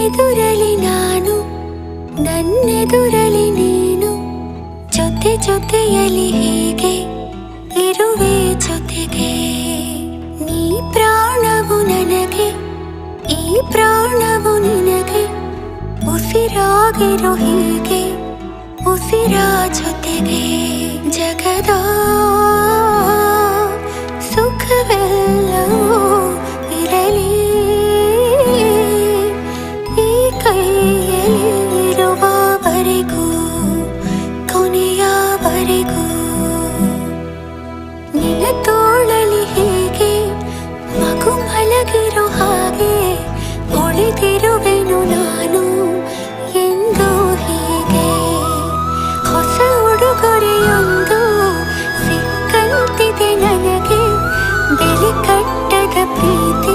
ನಿನ್ನೆದುರಲಿ ನಾನು ನನ್ನೆದುರಲಿ ನೀನು ಜೊತೆ ಜೊತೆಯಲಿ ಹೀಗೆ ಇರುವೆ ಜೊತೆಗೆ ನೀ ಪ್ರಾಣವು ನನಗೆ ಈ ಪ್ರಾಣವು ನಿನಗೆ ಉಸಿರಾಗಿರೋ ಹೀಗೆ ಉಸಿರ ಜೊತೆಗೆ ಜಗದ ಸುಖವೆಲ್ಲವೂ ಇರಲಿ ಈ ಕೈಯಲ್ಲಿ ಇರುವವರೆಗೂ ಕೊನೆಯವರೆಗೂ ನಿನ್ನ ತೋಳಲಿ ಹೀಗೆ ಮಗು ಮಲಗಿರೋ ಹಾಗೆ ಉಳಿದಿರುವೆನು ನಾನು ಎಂದು ಹೀಗೆ ಹೊಸ ಉಡುಗೊರೆಯೊಂದು ಸಿಕ್ಕಂತಿದೆ ನನಗೆ ಬೆಲೆ ಕಟ್ಟದ ಪ್ರೀತಿ